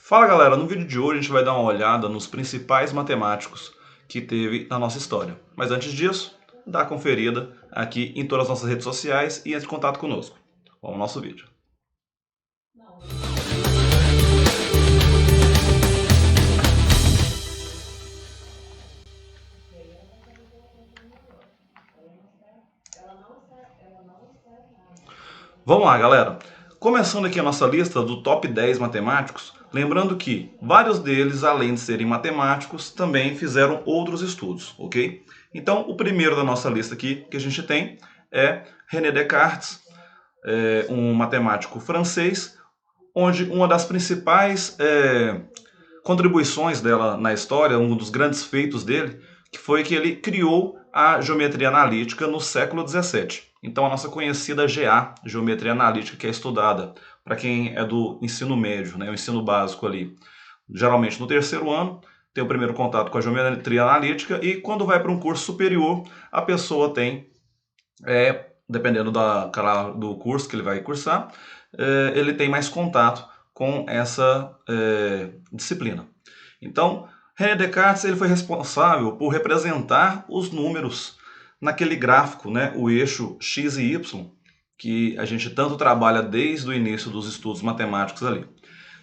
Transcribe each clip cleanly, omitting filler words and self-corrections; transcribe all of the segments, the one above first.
Fala galera, no vídeo de hoje a gente vai dar uma olhada nos principais matemáticos que teve na nossa história. Mas antes disso, dá a conferida aqui em todas as nossas redes sociais e entre em contato conosco. Vamos ao nosso vídeo. Vamos lá galera, começando aqui a nossa lista do top 10 matemáticos, lembrando que vários deles, além de serem matemáticos, também fizeram outros estudos, ok? Então, o primeiro da nossa lista aqui que a gente tem é René Descartes, um matemático francês, onde uma das principais contribuições dela na história, um dos grandes feitos dele, que foi que ele criou a geometria analítica no século XVII. Então a nossa conhecida GA, geometria analítica, que é estudada para quem é do ensino médio, né, o ensino básico ali, geralmente no terceiro ano, tem o primeiro contato com a geometria analítica e quando vai para um curso superior, a pessoa tem, dependendo do curso que ele vai cursar, ele tem mais contato com essa disciplina. Então, René Descartes ele foi responsável por representar os números naquele gráfico, né, o eixo x e y, que a gente tanto trabalha desde o início dos estudos matemáticos ali.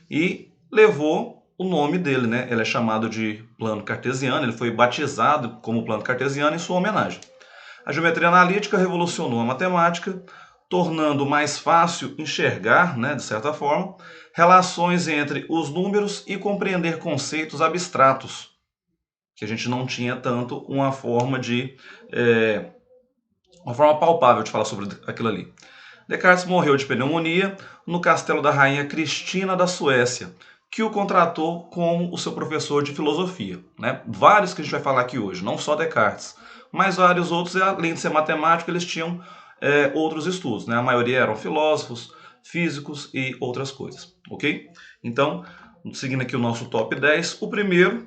E levou o nome dele, né? Ele é chamado de plano cartesiano, ele foi batizado como plano cartesiano em sua homenagem. A geometria analítica revolucionou a matemática, tornando mais fácil enxergar, né, de certa forma, relações entre os números e compreender conceitos abstratos, que a gente não tinha tanto uma forma palpável de falar sobre aquilo ali. Descartes morreu de pneumonia no castelo da rainha Cristina da Suécia, que o contratou como o seu professor de filosofia, né? Vários que a gente vai falar aqui hoje, não só Descartes, mas vários outros, além de ser matemático, eles tinham outros estudos, né? A maioria eram filósofos, físicos e outras coisas, ok? Então, seguindo aqui o nosso top 10, o primeiro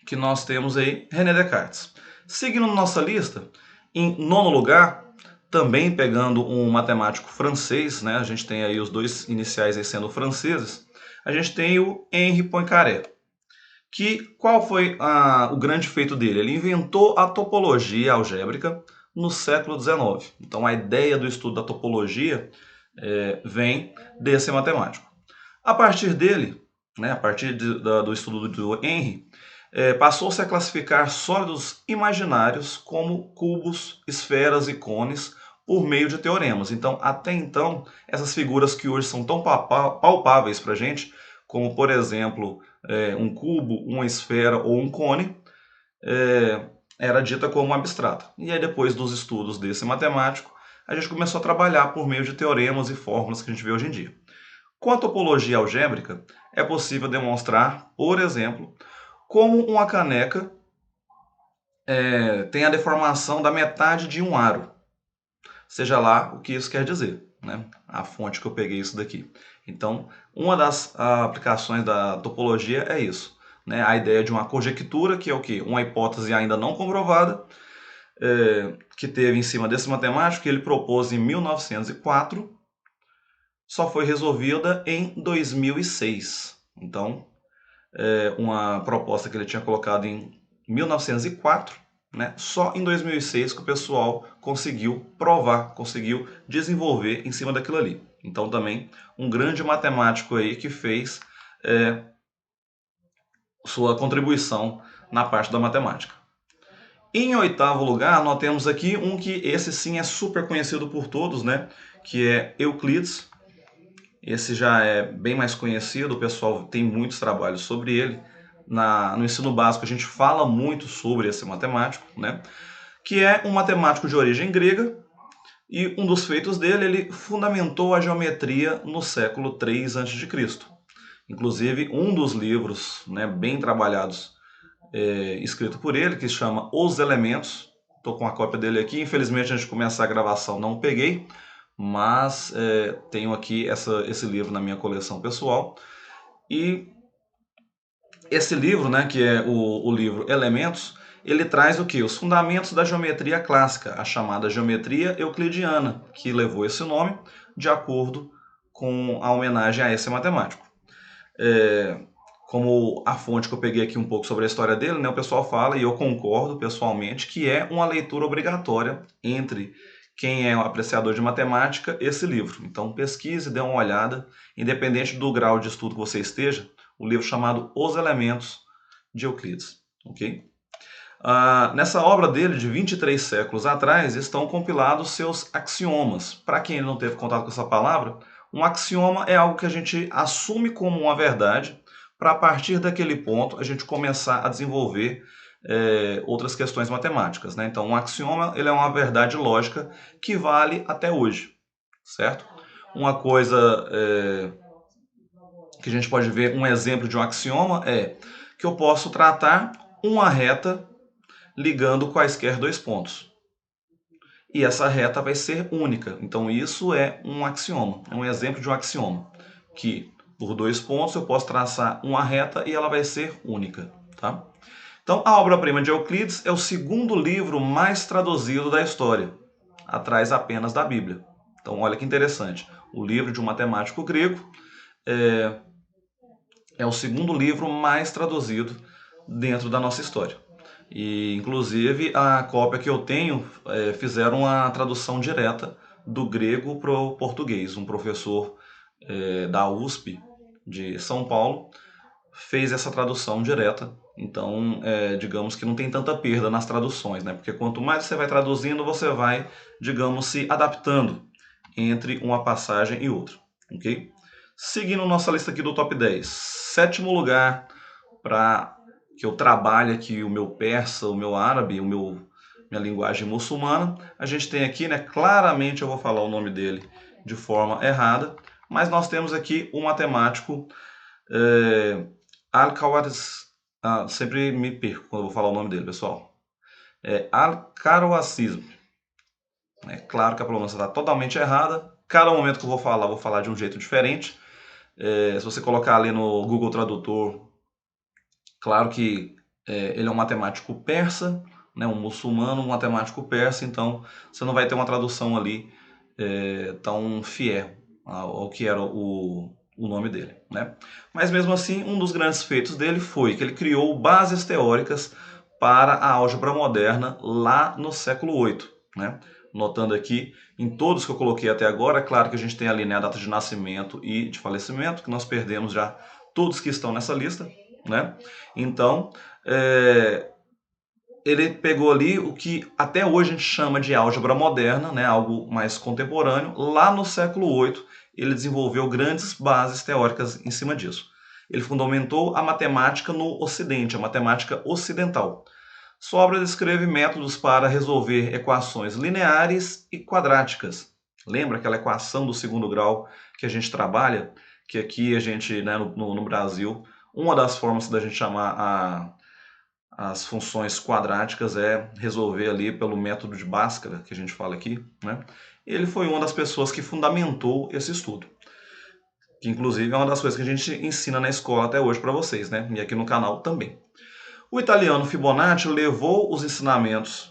que nós temos aí, René Descartes. Seguindo nossa lista, em nono lugar, também pegando um matemático francês, né? A gente tem aí os dois iniciais aí sendo franceses, a gente tem o Henri Poincaré. Qual foi o grande feito dele? Ele inventou a topologia algébrica no século XIX. Então a ideia do estudo da topologia vem desse matemático. A partir dele, né, a partir do estudo do Henri, passou-se a classificar sólidos imaginários como cubos, esferas e cones por meio de teoremas. Então, até então, essas figuras que hoje são tão palpáveis para a gente, como, por exemplo, um cubo, uma esfera ou um cone, era dita como abstrata. E aí, depois dos estudos desse matemático, a gente começou a trabalhar por meio de teoremas e fórmulas que a gente vê hoje em dia. Com a topologia algébrica, é possível demonstrar, por exemplo, como uma caneca tem a deformação da metade de um aro. Seja lá o que isso quer dizer, né? A fonte que eu peguei isso daqui. Então, uma das aplicações da topologia é isso, né? A ideia de uma conjectura, que é o quê? Uma hipótese ainda não comprovada, que teve em cima desse matemático, que ele propôs em 1904, só foi resolvida em 2006. Então, uma proposta que ele tinha colocado em 1904, né? Só em 2006 que o pessoal conseguiu provar, conseguiu desenvolver em cima daquilo ali. Então também um grande matemático aí que fez sua contribuição na parte da matemática. Em oitavo lugar, nós temos aqui um que esse sim é super conhecido por todos, né? Que é Euclides. Esse já é bem mais conhecido, o pessoal tem muitos trabalhos sobre ele. No ensino básico a gente fala muito sobre esse matemático, né? Que é um matemático de origem grega, e um dos feitos dele, ele fundamentou a geometria no século III a.C. Inclusive, um dos livros, né, bem trabalhados, escrito por ele, que se chama Os Elementos. Estou com a cópia dele aqui, infelizmente antes de começar a gravação não peguei, mas tenho aqui esse livro na minha coleção pessoal. E esse livro, né, que é o livro Elementos, ele traz o que? Os fundamentos da geometria clássica, a chamada geometria euclidiana, que levou esse nome de acordo com a homenagem a esse matemático. como a fonte que eu peguei aqui um pouco sobre a história dele, né, o pessoal fala, e eu concordo pessoalmente, que é uma leitura obrigatória entre quem é um apreciador de matemática, esse livro. Então pesquise, dê uma olhada, independente do grau de estudo que você esteja, o livro chamado Os Elementos de Euclides. Ok? Nessa obra dele, de 23 séculos atrás, estão compilados seus axiomas. Para quem não teve contato com essa palavra, um axioma é algo que a gente assume como uma verdade, para a partir daquele ponto a gente começar a desenvolver outras questões matemáticas. Né? Então, um axioma ele é uma verdade lógica que vale até hoje, certo? Uma coisa que a gente pode ver, um exemplo de um axioma é que eu posso tratar uma reta ligando quaisquer dois pontos. E essa reta vai ser única. Então isso é um axioma, é um exemplo de um axioma, que por dois pontos eu posso traçar uma reta e ela vai ser única. Tá? Então a obra-prima de Euclides é o segundo livro mais traduzido da história, atrás apenas da Bíblia. Então olha que interessante, o livro de um matemático grego é o segundo livro mais traduzido dentro da nossa história. E, inclusive, a cópia que eu tenho fizeram uma tradução direta do grego para o português. Um professor da USP de São Paulo fez essa tradução direta. Então, digamos que não tem tanta perda nas traduções, né? Porque quanto mais você vai traduzindo, você vai, digamos, se adaptando entre uma passagem e outra, ok? Seguindo nossa lista aqui do top 10. Sétimo lugar para que eu trabalhe aqui o meu persa, o meu árabe, minha linguagem muçulmana. A gente tem aqui, né, claramente eu vou falar o nome dele de forma errada, mas nós temos aqui o matemático Al-Khawarizmi. Sempre me perco quando eu vou falar o nome dele, pessoal. Al-Khawarizmi. É claro que a pronúncia está totalmente errada. Cada momento que eu vou falar de um jeito diferente. Se você colocar ali no Google Tradutor, claro que ele é um matemático persa, né, um muçulmano, um matemático persa, então você não vai ter uma tradução ali tão fiel ao que era o nome dele. Né? Mas mesmo assim, um dos grandes feitos dele foi que ele criou bases teóricas para a álgebra moderna lá no século VIII. Né? Notando aqui, em todos que eu coloquei até agora, é claro que a gente tem ali, né, a data de nascimento e de falecimento, que nós perdemos já todos que estão nessa lista. Né? Então, ele pegou ali o que até hoje a gente chama de álgebra moderna, né, algo mais contemporâneo. Lá no século VIII, ele desenvolveu grandes bases teóricas em cima disso. Ele fundamentou a matemática no Ocidente, a matemática ocidental. Sua obra descreve métodos para resolver equações lineares e quadráticas. Lembra aquela equação do segundo grau que a gente trabalha? Que aqui a gente, né, no Brasil, uma das formas da gente chamar as funções quadráticas é resolver ali pelo método de Bhaskara, que a gente fala aqui. Né? Ele foi uma das pessoas que fundamentou esse estudo. Que inclusive é uma das coisas que a gente ensina na escola até hoje para vocês, né? E aqui no canal também. O italiano Fibonacci levou os ensinamentos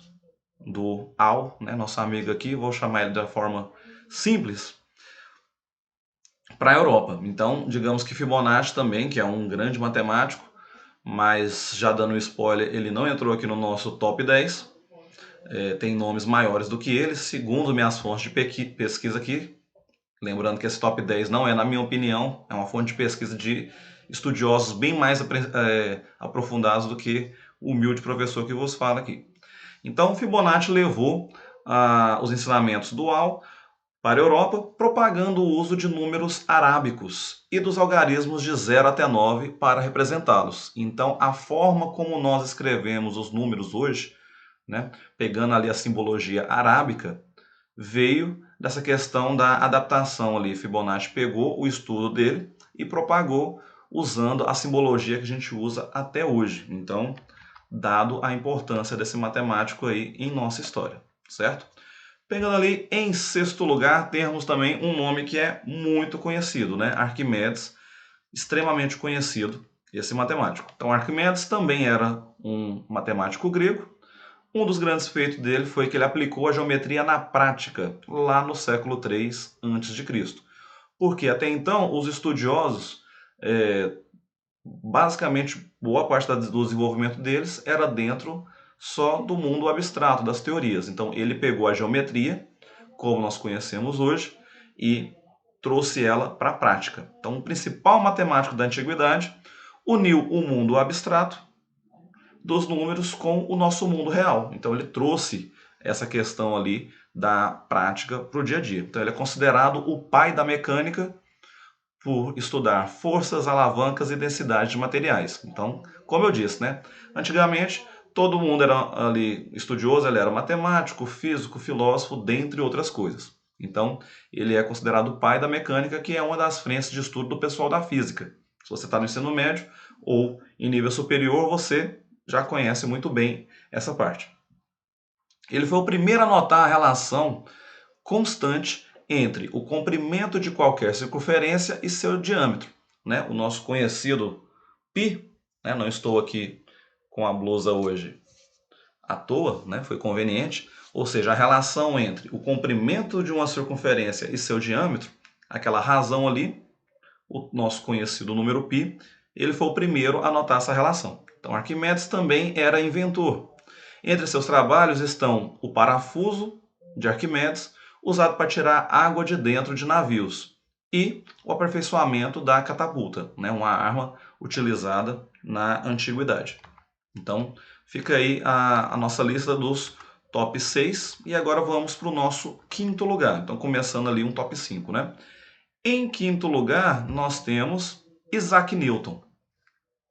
do Al, né, nosso amigo aqui, vou chamar ele da forma simples, para a Europa. Então, digamos que Fibonacci também, que é um grande matemático, mas já dando um spoiler, ele não entrou aqui no nosso top 10. Tem nomes maiores do que ele, segundo minhas fontes de pesquisa aqui. Lembrando que esse top 10 não é, na minha opinião, é uma fonte de pesquisa de estudiosos bem mais aprofundados do que o humilde professor que vos fala aqui. Então, Fibonacci levou os ensinamentos do Al para a Europa, propagando o uso de números arábicos e dos algarismos de 0 até 9 para representá-los. Então, a forma como nós escrevemos os números hoje, né, pegando ali a simbologia arábica, veio dessa questão da adaptação ali. Fibonacci pegou o estudo dele e propagou usando a simbologia que a gente usa até hoje. Então, dado a importância desse matemático aí em nossa história, certo? Pegando ali em sexto lugar, temos também um nome que é muito conhecido, né? Arquimedes, extremamente conhecido, esse matemático. Então, Arquimedes também era um matemático grego. Um dos grandes feitos dele foi que ele aplicou a geometria na prática, lá no século III a.C. Porque até então os estudiosos basicamente, boa parte do desenvolvimento deles era dentro só do mundo abstrato, das teorias. Então, ele pegou a geometria, como nós conhecemos hoje, e trouxe ela para a prática. Então, o principal matemático da antiguidade uniu o mundo abstrato dos números com o nosso mundo real. Então, ele trouxe essa questão ali da prática para o dia a dia. Então, ele é considerado o pai da mecânica por estudar forças, alavancas e densidade de materiais. Então, como eu disse, né? Antigamente, todo mundo era ali estudioso, ele era matemático, físico, filósofo, dentre outras coisas. Então, ele é considerado o pai da mecânica, que é uma das frentes de estudo do pessoal da física. Se você está no ensino médio ou em nível superior, você já conhece muito bem essa parte. Ele foi o primeiro a notar a relação constante entre o comprimento de qualquer circunferência e seu diâmetro, né? O nosso conhecido π, né? Não estou aqui com a blusa hoje à toa, né? Foi conveniente, ou seja, a relação entre o comprimento de uma circunferência e seu diâmetro, aquela razão ali, o nosso conhecido número π, ele foi o primeiro a notar essa relação. Então, Arquimedes também era inventor. Entre seus trabalhos estão o parafuso de Arquimedes, usado para tirar água de dentro de navios, e o aperfeiçoamento da catapulta, né, uma arma utilizada na antiguidade. Então, fica aí a nossa lista dos top 6, e agora vamos para o nosso quinto lugar. Então, começando ali um top 5, né? Em quinto lugar, nós temos Isaac Newton.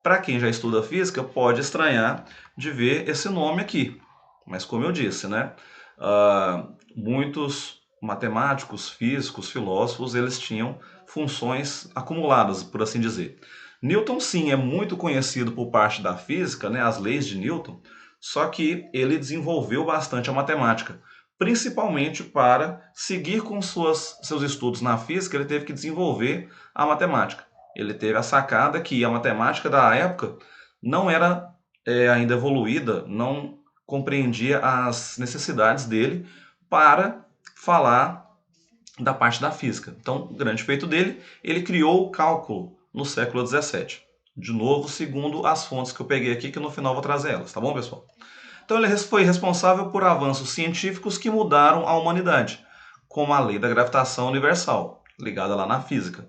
Para quem já estuda física, pode estranhar de ver esse nome aqui. Mas como eu disse, né? Muitos matemáticos, físicos, filósofos, eles tinham funções acumuladas, por assim dizer. Newton, sim, é muito conhecido por parte da física, né, as leis de Newton, só que ele desenvolveu bastante a matemática. Principalmente para seguir com seus estudos na física, ele teve que desenvolver a matemática. Ele teve a sacada que a matemática da época não era ainda evoluída, não compreendia as necessidades dele para falar da parte da física. Então, o grande feito dele, ele criou o cálculo no século XVII. De novo, segundo as fontes que eu peguei aqui, que no final vou trazer elas, tá bom, pessoal? Então, ele foi responsável por avanços científicos que mudaram a humanidade, como a lei da gravitação universal, ligada lá na física.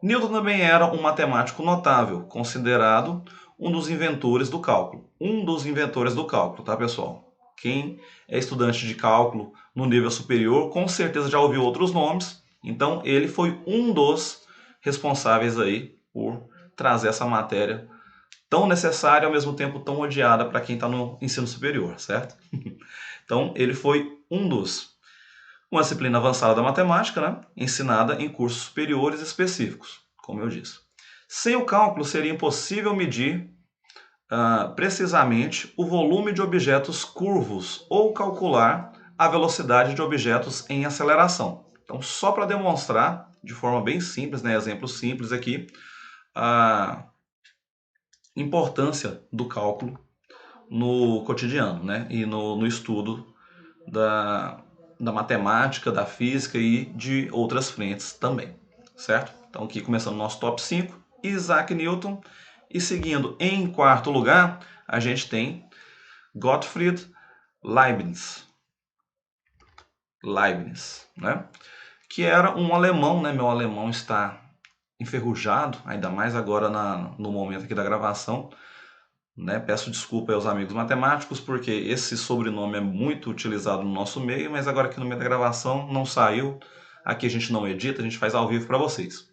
Newton também era um matemático notável, considerado um dos inventores do cálculo. Um dos inventores do cálculo, tá, pessoal? Quem é estudante de cálculo no nível superior, com certeza já ouviu outros nomes. Então, ele foi um dos responsáveis aí por trazer essa matéria tão necessária e ao mesmo tempo tão odiada para quem está no ensino superior, certo? Então, ele foi um dos. Uma disciplina avançada da matemática, né? Ensinada em cursos superiores específicos, como eu disse. Sem o cálculo, seria impossível medir precisamente o volume de objetos curvos ou calcular a velocidade de objetos em aceleração. Então, só para demonstrar de forma bem simples, né, exemplo simples aqui, a importância do cálculo no cotidiano, né, e no estudo da matemática, da física e de outras frentes também, certo? Então aqui começando o nosso top 5, Isaac Newton, e seguindo em quarto lugar, a gente tem Gottfried Leibniz. Leibniz, né? Que era um alemão, né? Meu alemão está enferrujado, ainda mais agora no momento aqui da gravação, né? Peço desculpa aos amigos matemáticos, porque esse sobrenome é muito utilizado no nosso meio, mas agora aqui no meio da gravação não saiu. Aqui a gente não edita, a gente faz ao vivo para vocês.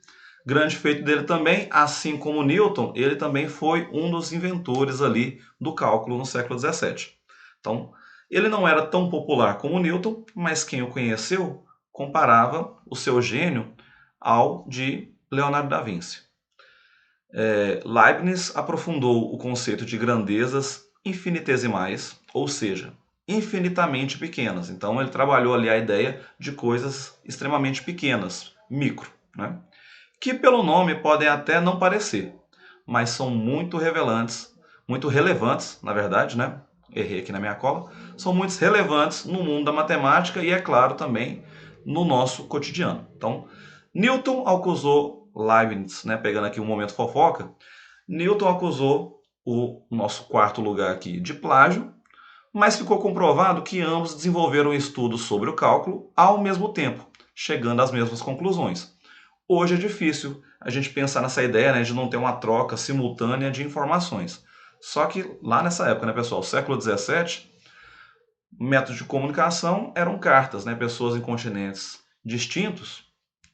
Grande feito dele também, assim como Newton, ele também foi um dos inventores ali do cálculo no século XVII. Então, ele não era tão popular como Newton, mas quem o conheceu comparava o seu gênio ao de Leonardo da Vinci. Leibniz aprofundou o conceito de grandezas infinitesimais, ou seja, infinitamente pequenas. Então ele trabalhou ali a ideia de coisas extremamente pequenas, micro, né? Que pelo nome podem até não parecer, mas são muito relevantes, na verdade, né? Errei aqui na minha cola. São muito relevantes no mundo da matemática e, é claro, também no nosso cotidiano. Então, Newton acusou Leibniz, né, pegando aqui um momento fofoca, Newton acusou o nosso quarto lugar aqui de plágio, mas ficou comprovado que ambos desenvolveram estudos sobre o cálculo ao mesmo tempo, chegando às mesmas conclusões. Hoje é difícil a gente pensar nessa ideia, né, de não ter uma troca simultânea de informações. Só que lá nessa época, né, pessoal, século XVII, métodos de comunicação eram cartas, né, pessoas em continentes distintos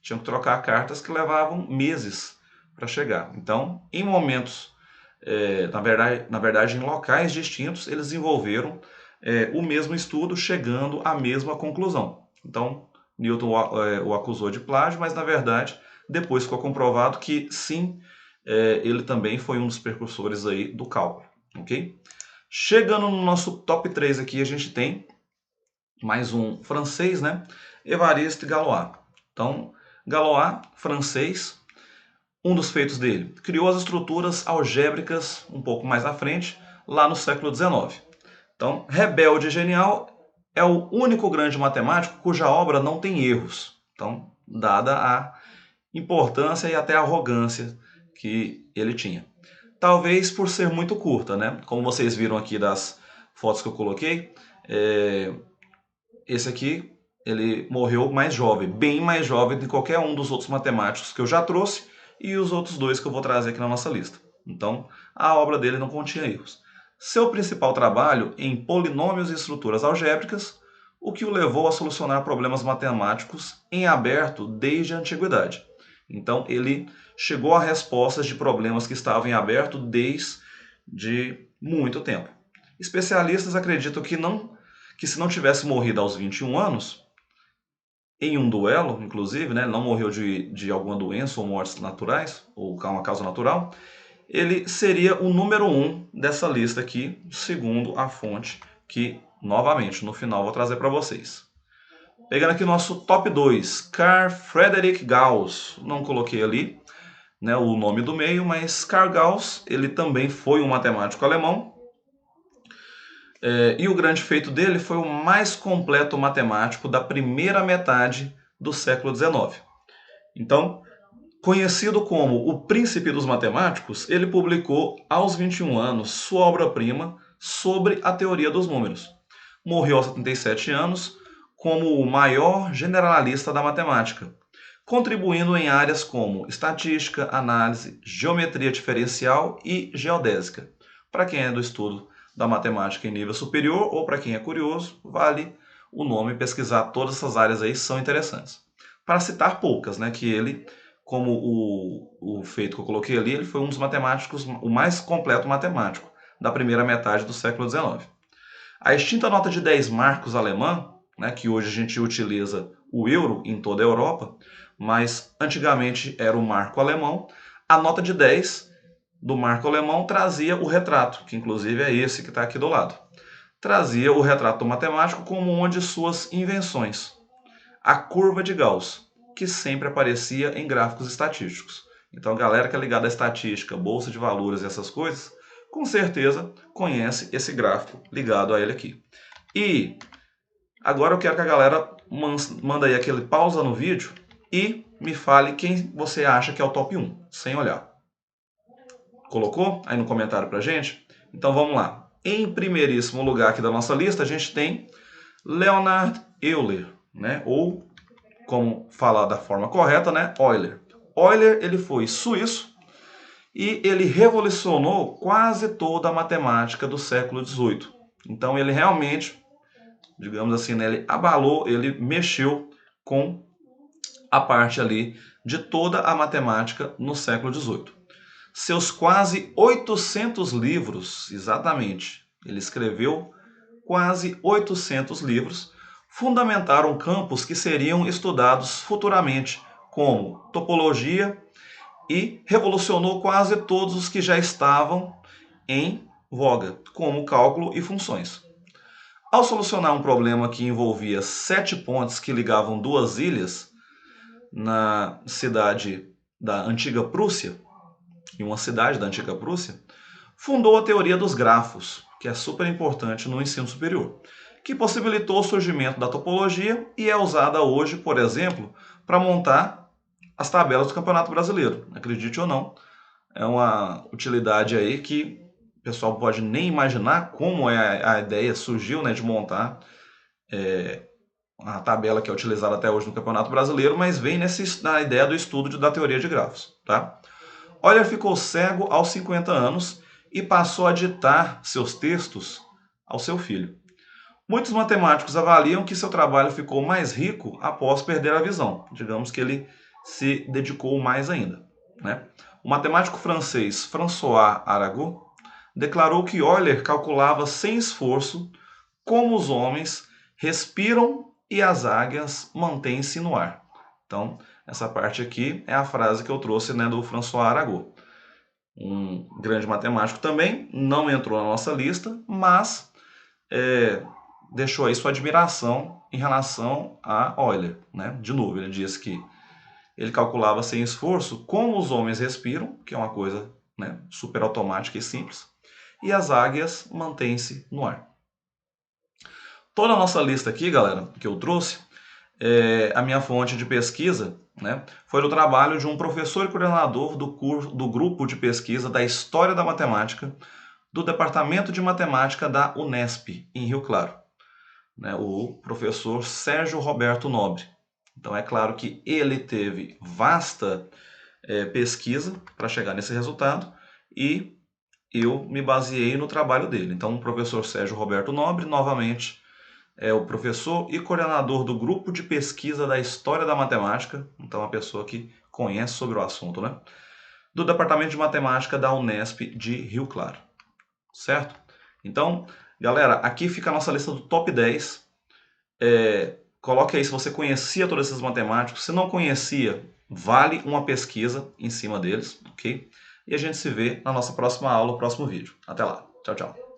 tinham que trocar cartas que levavam meses para chegar. Então, em momentos, na verdade, em locais distintos, eles desenvolveram o mesmo estudo, chegando à mesma conclusão. Então, Newton o acusou de plágio, mas na verdade, depois ficou comprovado que sim, ele também foi um dos precursores aí do cálculo, ok? Chegando no nosso top 3 aqui, a gente tem mais um francês, né? Évariste Galois. Então, Galois, francês, um dos feitos dele, criou as estruturas algébricas um pouco mais à frente, lá no século XIX. Então, rebelde e genial, é o único grande matemático cuja obra não tem erros. Então, dada a importância e até a arrogância que ele tinha. Talvez por ser muito curta, né? Como vocês viram aqui das fotos que eu coloquei, esse aqui, ele morreu mais jovem, bem mais jovem do que qualquer um dos outros matemáticos que eu já trouxe e os outros dois que eu vou trazer aqui na nossa lista. Então, a obra dele não continha erros. Seu principal trabalho em polinômios e estruturas algébricas, o que o levou a solucionar problemas matemáticos em aberto desde a antiguidade. Então, ele chegou a respostas de problemas que estavam em aberto desde muito tempo. Especialistas acreditam que se não tivesse morrido aos 21 anos, em um duelo, inclusive, né, não morreu de alguma doença ou mortes naturais, ou uma causa natural, ele seria o número 1 dessa lista aqui, segundo a fonte que, novamente, no final vou trazer para vocês. Pegando aqui o nosso top 2, Carl Friedrich Gauss. Não coloquei ali, né, o nome do meio, mas Carl Gauss, ele também foi um matemático alemão. E o grande feito dele foi o mais completo matemático da primeira metade do século XIX. Então, conhecido como o príncipe dos matemáticos, ele publicou aos 21 anos sua obra-prima sobre a teoria dos números. Morreu aos 77 anos como o maior generalista da matemática, contribuindo em áreas como estatística, análise, geometria diferencial e geodésica. Para quem é do estudo da matemática em nível superior ou para quem é curioso, vale o nome pesquisar. Todas essas áreas aí são interessantes. Para citar poucas, né, que ele, como o feito que eu coloquei ali, ele foi um dos matemáticos, o mais completo matemático da primeira metade do século XIX. A extinta nota de 10 marcos alemã, né, que hoje a gente utiliza o euro em toda a Europa, mas antigamente era o marco alemão, a nota de 10 do marco alemão trazia o retrato, que inclusive é esse que está aqui do lado. Trazia o retrato do matemático como uma de suas invenções, a curva de Gauss, que sempre aparecia em gráficos estatísticos. Então, a galera que é ligada à estatística, bolsa de valores e essas coisas, com certeza conhece esse gráfico ligado a ele aqui. E agora eu quero que a galera manda aí aquele pausa no vídeo e me fale quem você acha que é o top 1, sem olhar. Colocou aí no comentário pra gente? Então vamos lá. Em primeiríssimo lugar aqui da nossa lista, a gente tem Leonhard Euler, né? Ou, como falar da forma correta, né? Euler. Euler, ele foi suíço e ele revolucionou quase toda a matemática do século XVIII. Então ele realmente, digamos assim, né, ele abalou, ele mexeu com a parte ali de toda a matemática no século XVIII. Seus quase 800 livros, exatamente, ele escreveu quase 800 livros, fundamentaram campos que seriam estudados futuramente, como topologia, e revolucionou quase todos os que já estavam em voga, como cálculo e funções. Ao solucionar um problema que envolvia 7 pontes que ligavam duas ilhas na cidade da antiga Prússia, em uma cidade da antiga Prússia, fundou a teoria dos grafos, que é super importante no ensino superior, que possibilitou o surgimento da topologia e é usada hoje, por exemplo, para montar as tabelas do Campeonato Brasileiro. Acredite ou não, é uma utilidade aí que o pessoal pode nem imaginar como a ideia surgiu, né, de montar a tabela que é utilizada até hoje no Campeonato Brasileiro, mas vem na ideia do estudo da teoria de grafos. Tá? Euler ficou cego aos 50 anos e passou a ditar seus textos ao seu filho. Muitos matemáticos avaliam que seu trabalho ficou mais rico após perder a visão. Digamos que ele se dedicou mais ainda. Né? O matemático francês François Arago declarou que Euler calculava sem esforço como os homens respiram e as águias mantêm-se no ar. Então, essa parte aqui é a frase que eu trouxe, né, do François Arago. Um grande matemático também, não entrou na nossa lista, mas deixou aí sua admiração em relação a Euler. Né? De novo, ele disse que ele calculava sem esforço como os homens respiram, que é uma coisa, né, super automática e simples, e as águias mantêm-se no ar. Toda a nossa lista aqui, galera, que eu trouxe, a minha fonte de pesquisa, né, foi do trabalho de um professor e coordenador do grupo de pesquisa da História da Matemática do Departamento de Matemática da Unesp, em Rio Claro, né, o professor Sérgio Roberto Nobre. Então é claro que ele teve vasta pesquisa para chegar nesse resultado e eu me baseei no trabalho dele. Então o professor Sérgio Roberto Nobre, novamente, é o professor e coordenador do grupo de pesquisa da História da Matemática, então uma pessoa que conhece sobre o assunto, né? Do Departamento de Matemática da Unesp de Rio Claro, certo? Então, galera, aqui fica a nossa lista do top 10. Coloque aí se você conhecia todos esses matemáticos. Se não conhecia, vale uma pesquisa em cima deles, ok? E a gente se vê na nossa próxima aula, no próximo vídeo. Até lá. Tchau, tchau.